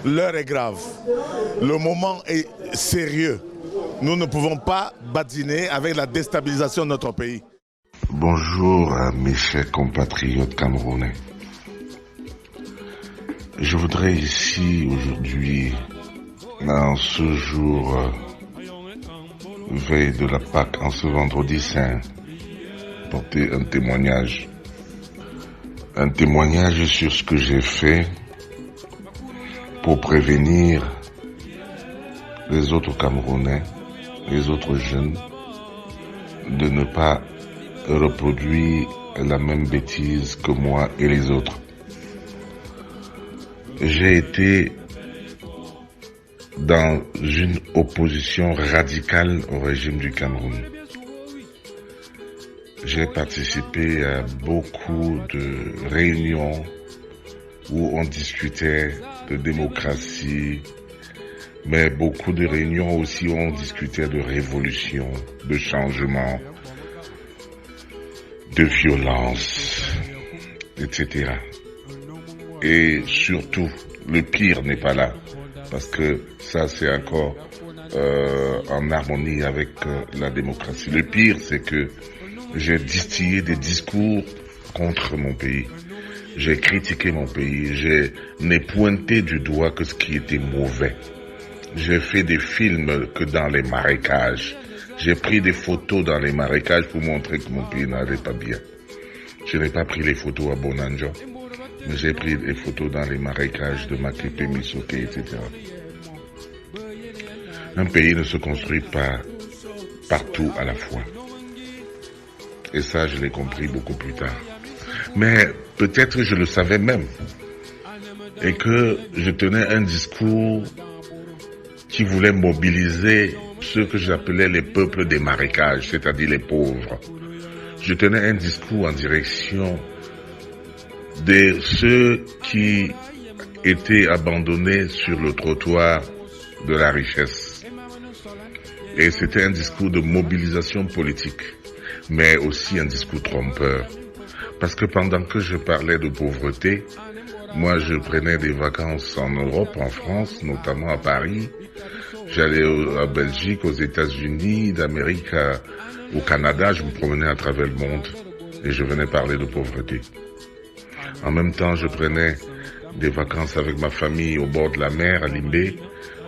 L'heure est grave. Le moment est sérieux. Nous ne pouvons pas badiner avec la déstabilisation de notre pays. Bonjour à mes chers compatriotes camerounais. Je voudrais ici, aujourd'hui, en ce jour, veille de la Pâque, en ce vendredi saint, porter un témoignage. Un témoignage sur ce que j'ai fait pour prévenir les autres Camerounais, les autres jeunes, de ne pas reproduire la même bêtise que moi et les autres. J'ai été dans une opposition radicale au régime du Cameroun. J'ai participé à beaucoup de réunions où on discutait de démocratie, mais beaucoup de réunions aussi où on discutait de révolution, de changement, de violence, etc. Et surtout, le pire n'est pas là, parce que ça c'est encore en harmonie avec la démocratie. Le pire, c'est que j'ai distillé des discours contre mon pays. J'ai critiqué mon pays, je n'ai pointé du doigt que ce qui était mauvais. J'ai fait des films que dans les marécages. J'ai pris des photos dans les marécages pour montrer que mon pays n'allait pas bien. Je n'ai pas pris les photos à Bonanjo, mais j'ai pris des photos dans les marécages de Makepe, Misoke, etc. Un pays ne se construit pas partout à la fois. Et ça, je l'ai compris beaucoup plus tard. Mais peut-être je le savais même. Et que je tenais un discours qui voulait mobiliser ceux que j'appelais les peuples des marécages, c'est-à-dire les pauvres. Je tenais un discours en direction de ceux qui étaient abandonnés sur le trottoir de la richesse. Et c'était un discours de mobilisation politique, mais aussi un discours trompeur. Parce que pendant que je parlais de pauvreté, moi je prenais des vacances en Europe, en France, notamment à Paris. J'allais à Belgique, aux États-Unis, d'Amérique au Canada, je me promenais à travers le monde et je venais parler de pauvreté. En même temps, je prenais des vacances avec ma famille au bord de la mer, à Limbé.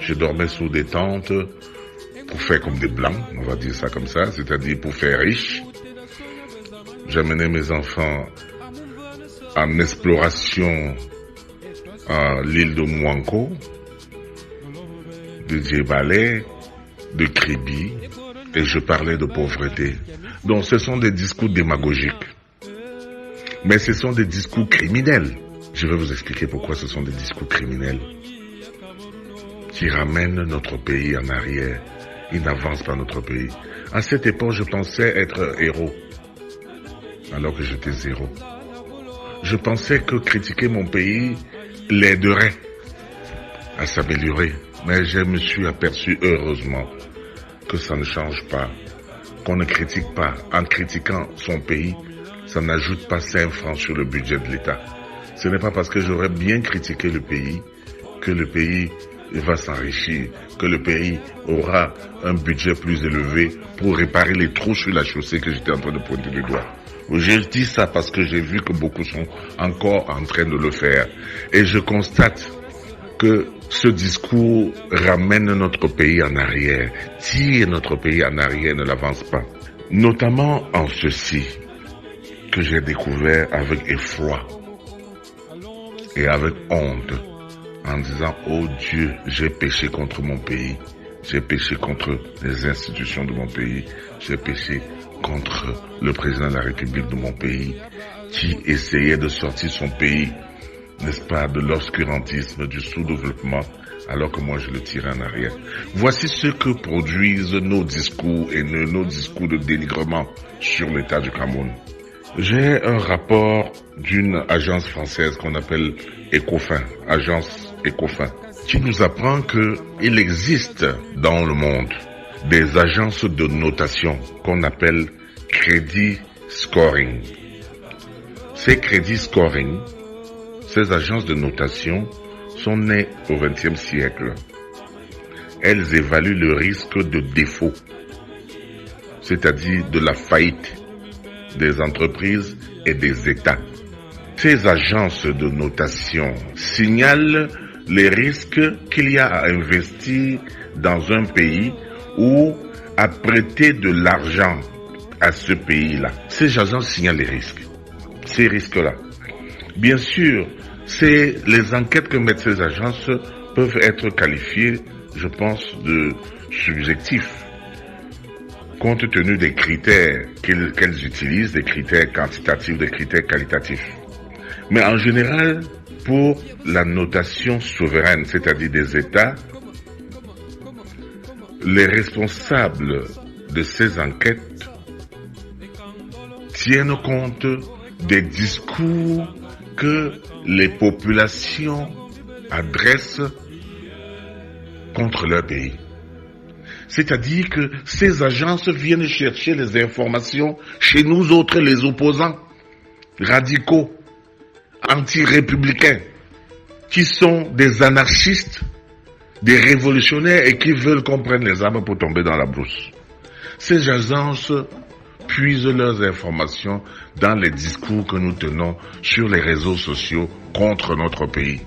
Je dormais sous des tentes pour faire comme des blancs, on va dire ça comme ça, c'est-à-dire pour faire riche. J'amenais mes enfants en exploration à l'île de Mouanko, de Djebale, de Kribi, et je parlais de pauvreté. Donc ce sont des discours démagogiques. Mais ce sont des discours criminels. Je vais vous expliquer pourquoi ce sont des discours criminels qui ramènent notre pays en arrière. Ils n'avancent pas notre pays. À cette époque, je pensais être héros, alors que j'étais zéro. Je pensais que critiquer mon pays l'aiderait à s'améliorer. Mais je me suis aperçu, heureusement, que ça ne change pas. Qu'on ne critique pas. En critiquant son pays, ça n'ajoute pas 5 francs sur le budget de l'État. Ce n'est pas parce que j'aurais bien critiqué le pays que le pays va s'enrichir, que le pays aura un budget plus élevé pour réparer les trous sur la chaussée que j'étais en train de pointer du doigt. Je dis ça parce que j'ai vu que beaucoup sont encore en train de le faire. Et je constate que ce discours ramène notre pays en arrière, tire notre pays en arrière, ne l'avance pas. Notamment en ceci que j'ai découvert avec effroi et avec honte, en disant « Oh Dieu, j'ai péché contre mon pays, j'ai péché contre les institutions de mon pays, j'ai péché contre le président de la République de mon pays, qui essayait de sortir son pays, n'est-ce pas, de l'obscurantisme, du sous-développement, alors que moi je le tirais en arrière. » Voici ce que produisent nos discours et nos discours de dénigrement sur l'État du Cameroun. J'ai un rapport d'une agence française qu'on appelle Ecofin, agence Ecofin, qui nous apprend qu'il existe dans le monde des agences de notation qu'on appelle crédit scoring. Ces crédits scoring, ces agences de notation sont nées au XXe siècle. Elles évaluent le risque de défaut, c'est-à-dire de la faillite des entreprises et des États. Ces agences de notation signalent les risques qu'il y a à investir dans un pays ou à prêter de l'argent à ce pays-là. Ces agences signalent les risques, ces risques-là. Bien sûr, les enquêtes que mettent ces agences peuvent être qualifiées, je pense, de subjectifs, compte tenu des critères qu'elles utilisent, des critères quantitatifs, des critères qualitatifs. Mais en général, pour la notation souveraine, c'est-à-dire des États, les responsables de ces enquêtes tiennent compte des discours que les populations adressent contre leur pays. C'est-à-dire que ces agences viennent chercher les informations chez nous autres, les opposants radicaux, anti-républicains, qui sont des anarchistes, des révolutionnaires et qui veulent qu'on prenne les armes pour tomber dans la brousse. Ces agences puisent leurs informations dans les discours que nous tenons sur les réseaux sociaux contre notre pays.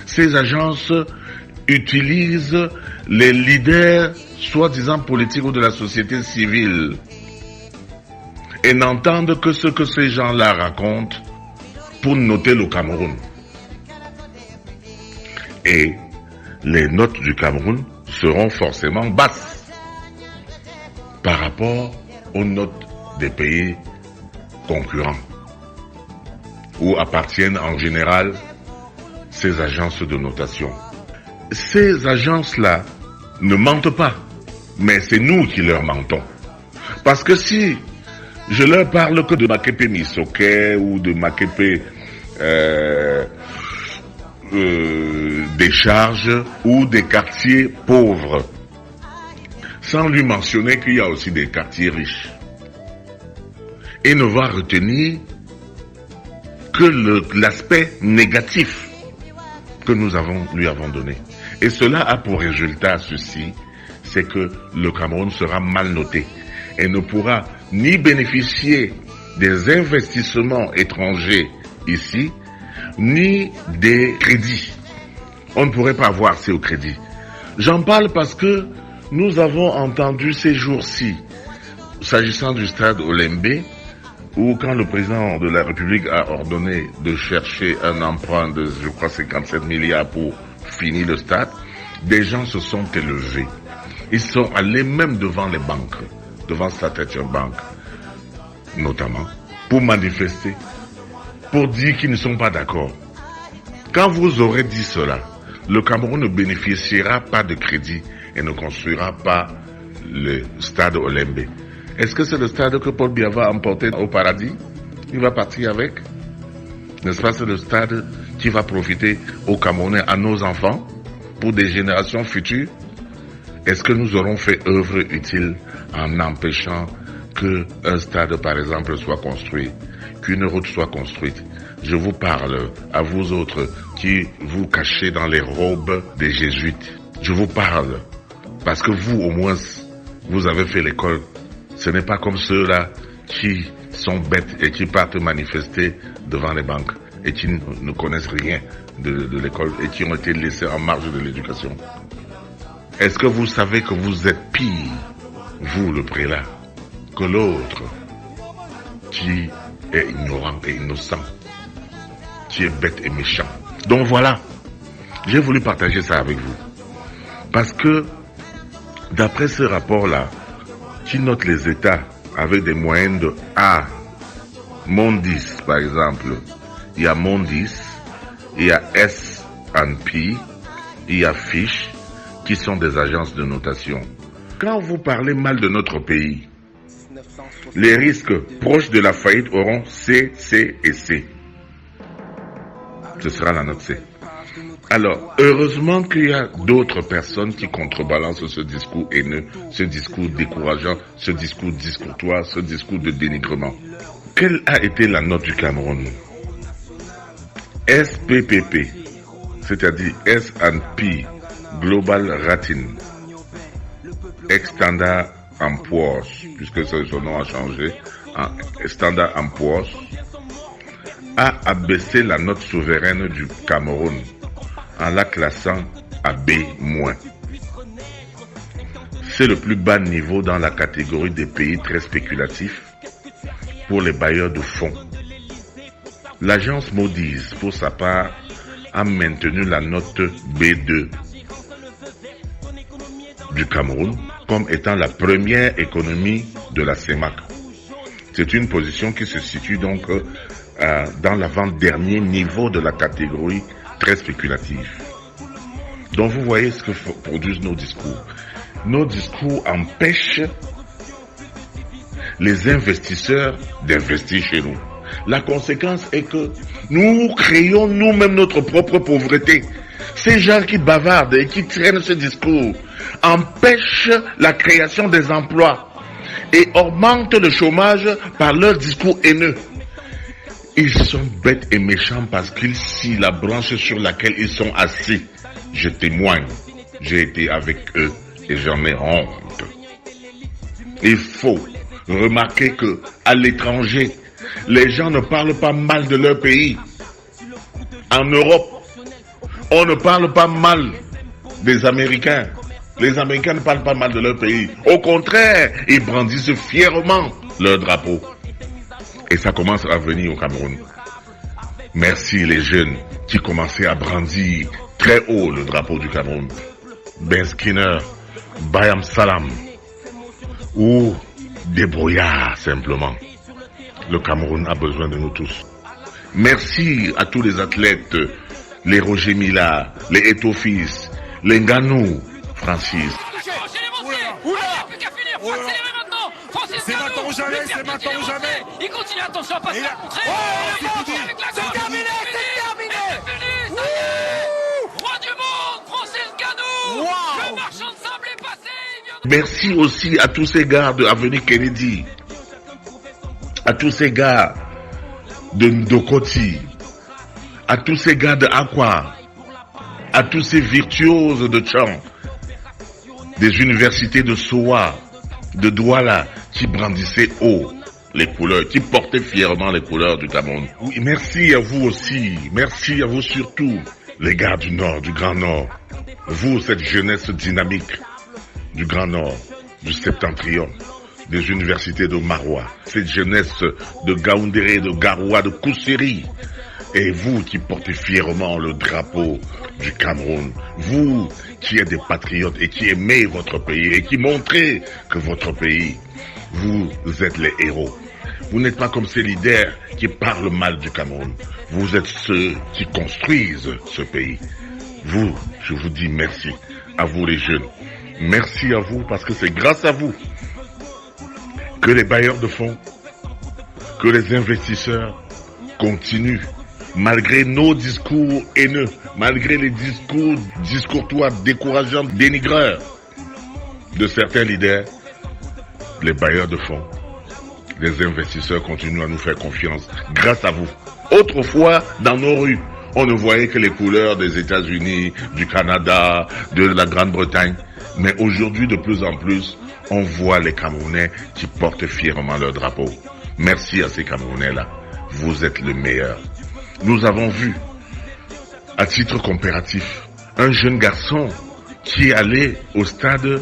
Ces agences utilisent les leaders soi-disant politiques ou de la société civile et n'entendent que ce que ces gens-là racontent pour noter le Cameroun. Et les notes du Cameroun seront forcément basses par rapport aux notes des pays concurrents, où appartiennent en général ces agences de notation. Ces agences-là ne mentent pas, mais c'est nous qui leur mentons. Parce que si je leur parle que de Makepe Misoke ou de Makepe des charges ou des quartiers pauvres, sans lui mentionner qu'il y a aussi des quartiers riches, et ne va retenir que l'aspect négatif que nous lui avons donné. Et cela a pour résultat ceci, c'est que le Cameroun sera mal noté et ne pourra ni bénéficier des investissements étrangers ici, ni des crédits. On ne pourrait pas avoir accès aux crédits. J'en parle parce que nous avons entendu ces jours-ci, s'agissant du stade Olembe, où quand le président de la République a ordonné de chercher un emprunt de, je crois, 57 milliards pour finir le stade, des gens se sont élevés. Ils sont allés même devant les banques, devant Strategic Bank, notamment, pour manifester, pour dire qu'ils ne sont pas d'accord. Quand vous aurez dit cela, le Cameroun ne bénéficiera pas de crédit et ne construira pas le stade Olembe. Est-ce que c'est le stade que Paul Biya va emporter au paradis? Il va partir avec? N'est-ce pas, c'est le stade qui va profiter aux Camerounais, à nos enfants, pour des générations futures? Est-ce que nous aurons fait œuvre utile en empêchant qu'un stade, par exemple, soit construit, qu'une route soit construite? Je vous parle à vous autres qui vous cachez dans les robes des jésuites. Je vous parle parce que vous, au moins, vous avez fait l'école. Ce n'est pas comme ceux-là qui sont bêtes et qui partent manifester devant les banques et qui ne connaissent rien de l'école et qui ont été laissés en marge de l'éducation. Est-ce que vous savez que vous êtes pire, vous le prélat, que l'autre qui est ignorant et innocent, qui est bête et méchant? Donc voilà, j'ai voulu partager ça avec vous. Parce que, d'après ce rapport-là, qui note les États avec des moyennes de A, Mondis par exemple, il y a Mondis, il y a S&P, il y a Fitch, qui sont des agences de notation. Quand vous parlez mal de notre pays, les risques proches de la faillite auront C, C et C. Ce sera la note C. Alors, heureusement qu'il y a d'autres personnes qui contrebalancent ce discours haineux, ce discours décourageant, ce discours discourtois, ce discours de dénigrement. Quelle a été la note du Cameroun? SPPP, c'est-à-dire S&P Global Rating, ex-Standard & Poor's, puisque son nom a changé en Standard & Poor's, a abaissé la note souveraine du Cameroun en la classant à B-. C'est le plus bas niveau dans la catégorie des pays très spéculatifs pour les bailleurs de fonds. L'agence Moody's, pour sa part, a maintenu la note B2 du Cameroun comme étant la première économie de la CEMAC. C'est une position qui se situe donc dans l'avant-dernier niveau de la catégorie très spéculative. Donc vous voyez ce que produisent nos discours. Nos discours empêchent les investisseurs d'investir chez nous. La conséquence est que nous créons nous-mêmes notre propre pauvreté. Ces gens qui bavardent et qui traînent ce discours empêchent la création des emplois et augmentent le chômage par leur discours haineux. Ils sont bêtes et méchants parce qu'ils scient la branche sur laquelle ils sont assis. Je témoigne, j'ai été avec eux et j'en ai honte. Il faut remarquer que à l'étranger, les gens ne parlent pas mal de leur pays. En Europe, on ne parle pas mal des Américains. Les Américains ne parlent pas mal de leur pays. Au contraire, ils brandissent fièrement leur drapeau. Et ça commence à venir au Cameroun. Merci les jeunes qui commençaient à brandir très haut le drapeau du Cameroun. Ben Skinner, Bayam Salam ou des brouillards simplement. Le Cameroun a besoin de nous tous. Merci à tous les athlètes, les Roger Mila, les Etofis, les Nganou, Francis. C'est maintenant ou jamais, c'est maintenant ou jamais. Il continue, attention à passer la contrée. C'est terminé, c'est terminé. Roi du monde, Francis Nganou. Le marchand de sable est passé. Merci aussi à tous ces gars de Avenue Kennedy, à tous ces gars de Ndokoti, à tous ces gars de Aqua, à tous ces virtuoses de chant, des universités de Soa, de Douala, qui brandissaient haut les couleurs, qui portaient fièrement les couleurs du Cameroun. Oui, merci à vous aussi, merci à vous surtout, les gars du Nord, du Grand Nord. Vous, cette jeunesse dynamique du Grand Nord, du Septentrion, des universités de Marois, cette jeunesse de Gaoundéré, de Garoua, de Kousseri. Et vous qui portez fièrement le drapeau du Cameroun, vous qui êtes des patriotes et qui aimez votre pays et qui montrez que votre pays, vous êtes les héros. Vous n'êtes pas comme ces leaders qui parlent mal du Cameroun. Vous êtes ceux qui construisent ce pays. Vous, je vous dis merci à vous les jeunes. Merci à vous parce que c'est grâce à vous que les bailleurs de fonds, que les investisseurs continuent, malgré nos discours haineux, malgré les discourtois, décourageants, dénigreurs de certains leaders, les bailleurs de fonds, les investisseurs continuent à nous faire confiance grâce à vous. Autrefois, dans nos rues, on ne voyait que les couleurs des États-Unis, du Canada, de la Grande-Bretagne. Mais aujourd'hui, de plus en plus, on voit les Camerounais qui portent fièrement leur drapeau. Merci à ces Camerounais-là. Vous êtes le meilleur. Nous avons vu, à titre comparatif, un jeune garçon qui est allé au stade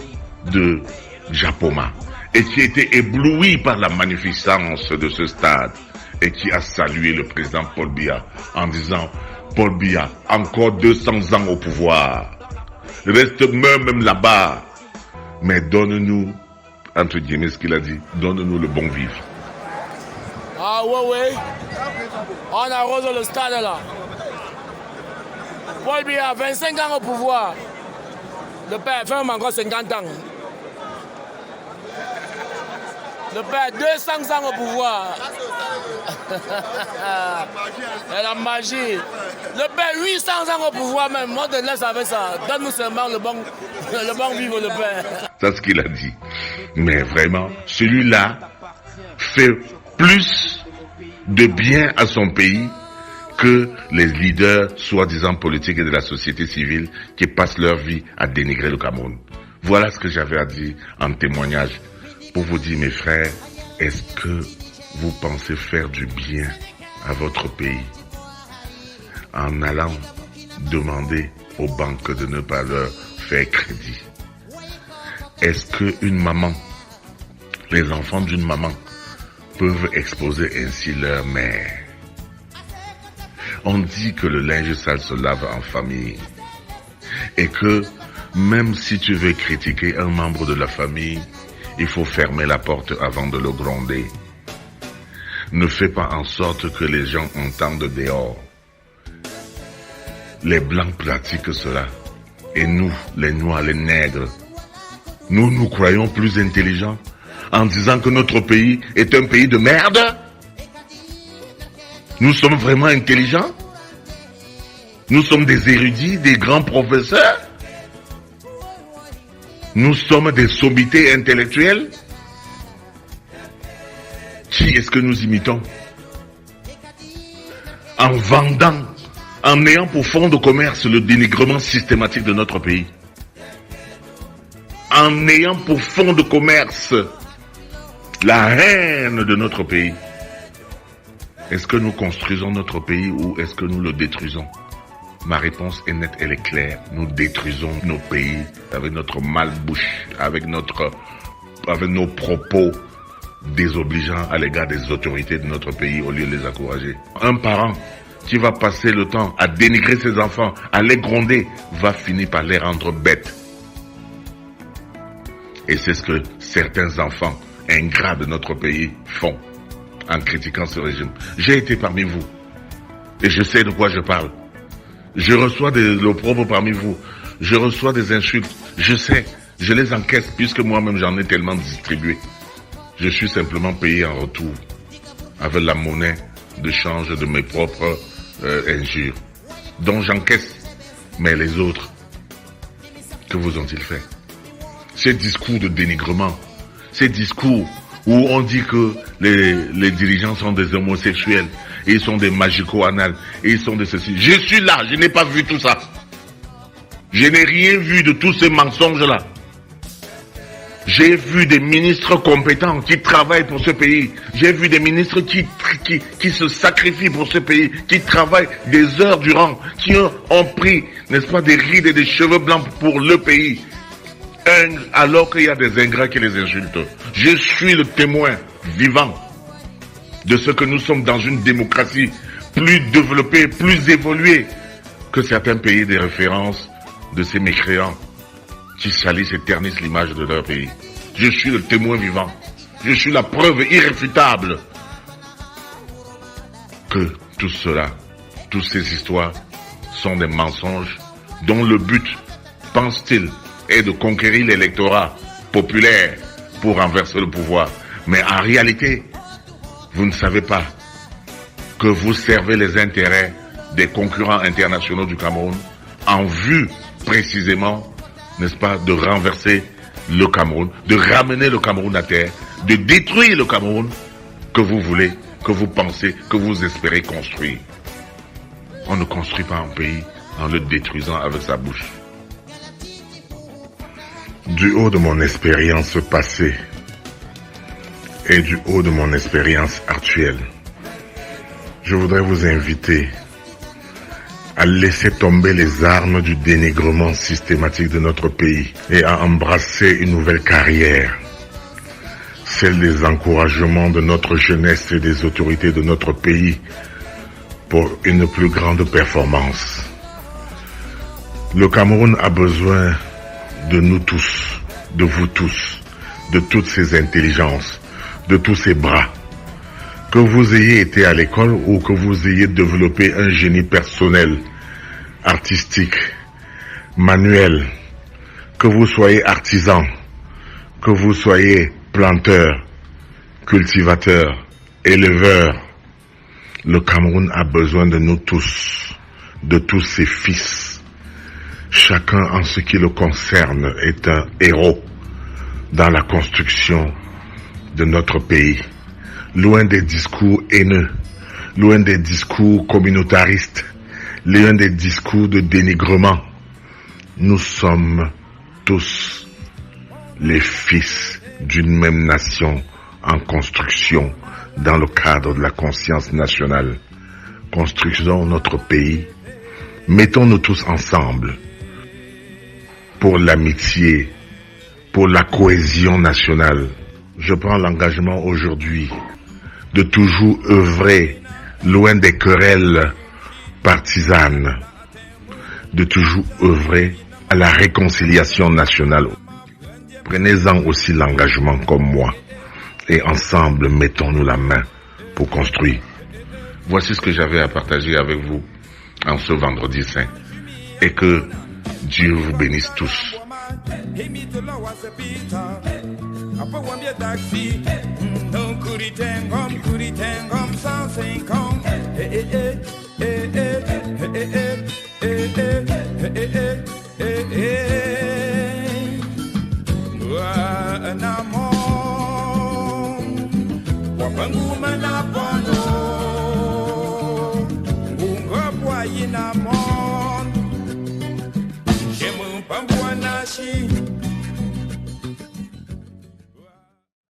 de Japoma et qui était ébloui par la magnificence de ce stade et qui a salué le président Paul Biya en disant « Paul Biya, encore 200 ans au pouvoir. Reste même là-bas, mais donne-nous, entre guillemets ce qu'il a dit, donne-nous le bon vivre. » Ah ouais, on arrose le stade là. Paul Biya, 25 ans au pouvoir. Le père fait encore 50 ans. Le père, 200 ans au pouvoir. Et la magie. Le père, 800 ans au pouvoir même. Moi, je te laisse avec ça. Donne-nous seulement le bon vivre, le père. C'est ce qu'il a dit. Mais vraiment, celui-là fait plus de bien à son pays que les leaders soi-disant politiques et de la société civile qui passent leur vie à dénigrer le Cameroun. Voilà ce que j'avais à dire en témoignage pour vous dire, mes frères, est-ce que vous pensez faire du bien à votre pays en allant demander aux banques de ne pas leur faire crédit? Est-ce qu'une maman, les enfants d'une maman, peuvent exposer ainsi leur mère? On dit que le linge sale se lave en famille et que même si tu veux critiquer un membre de la famille, il faut fermer la porte avant de le gronder. Ne fais pas en sorte que les gens entendent dehors. Les blancs pratiquent cela et nous, les noirs, les nègres, nous croyons plus intelligents en disant que notre pays est un pays de merde? Nous sommes vraiment intelligents? Nous sommes des érudits, des grands professeurs? Nous sommes des sommités intellectuelles? Qui est-ce que nous imitons? En vendant, en ayant pour fond de commerce le dénigrement systématique de notre pays. En ayant pour fond de commerce la haine de notre pays. Est-ce que nous construisons notre pays ou est-ce que nous le détruisons? Ma réponse est nette, elle est claire. Nous détruisons nos pays avec notre malbouche, avec nos propos désobligeants à l'égard des autorités de notre pays au lieu de les encourager. Un parent qui va passer le temps à dénigrer ses enfants, à les gronder, va finir par les rendre bêtes. Et c'est ce que certains enfants ingrats de notre pays font en critiquant ce régime. J'ai été parmi vous et je sais de quoi je parle. Je reçois des opprobles parmi vous. Je reçois des insultes. Je sais, je les encaisse puisque moi-même j'en ai tellement distribué. Je suis simplement payé en retour avec la monnaie de change de mes propres injures. Donc j'encaisse. Mais les autres, que vous ont-ils fait? Ces discours de dénigrement, ces discours où on dit que les dirigeants sont des homosexuels, et ils sont des magico-anal, et ils sont de ceci. Je suis là, je n'ai pas vu tout ça. Je n'ai rien vu de tous ces mensonges-là. J'ai vu des ministres compétents qui travaillent pour ce pays. J'ai vu des ministres qui se sacrifient pour ce pays, qui travaillent des heures durant, qui ont pris, n'est-ce pas, des rides et des cheveux blancs pour le pays. Alors qu'il y a des ingrats qui les insultent. Je suis le témoin vivant de ce que nous sommes dans une démocratie plus développée, plus évoluée que certains pays de référence de ces mécréants qui salissent et ternissent l'image de leur pays. Je suis le témoin vivant. Je suis la preuve irréfutable que tout cela, toutes ces histoires sont des mensonges dont le but, pense-t-il, est de conquérir l'électorat populaire pour renverser le pouvoir. Mais en réalité, vous ne savez pas que vous servez les intérêts des concurrents internationaux du Cameroun en vue précisément, n'est-ce pas, de renverser le Cameroun, de ramener le Cameroun à terre, de détruire le Cameroun que vous voulez, que vous pensez, que vous espérez construire. On ne construit pas un pays en le détruisant avec sa bouche. Du haut de mon expérience passée et du haut de mon expérience actuelle, je voudrais vous inviter à laisser tomber les armes du dénigrement systématique de notre pays et à embrasser une nouvelle carrière, celle des encouragements de notre jeunesse et des autorités de notre pays pour une plus grande performance. Le Cameroun a besoin de nous tous, de vous tous, de toutes ces intelligences, de tous ces bras. Que vous ayez été à l'école ou que vous ayez développé un génie personnel, artistique, manuel, que vous soyez artisan, que vous soyez planteur, cultivateur, éleveur, le Cameroun a besoin de nous tous, de tous ses fils. Chacun en ce qui le concerne est un héros dans la construction de notre pays. Loin des discours haineux, loin des discours communautaristes, loin des discours de dénigrement. Nous sommes tous les fils d'une même nation en construction dans le cadre de la conscience nationale. Construisons notre pays, mettons-nous tous ensemble pour l'amitié, pour la cohésion nationale. Je prends l'engagement aujourd'hui de toujours œuvrer loin des querelles partisanes, de toujours œuvrer à la réconciliation nationale. Prenez-en aussi l'engagement comme moi et ensemble mettons-nous la main pour construire. Voici ce que j'avais à partager avec vous en ce vendredi saint et que Dieu vous bénisse tous. Pambuanashi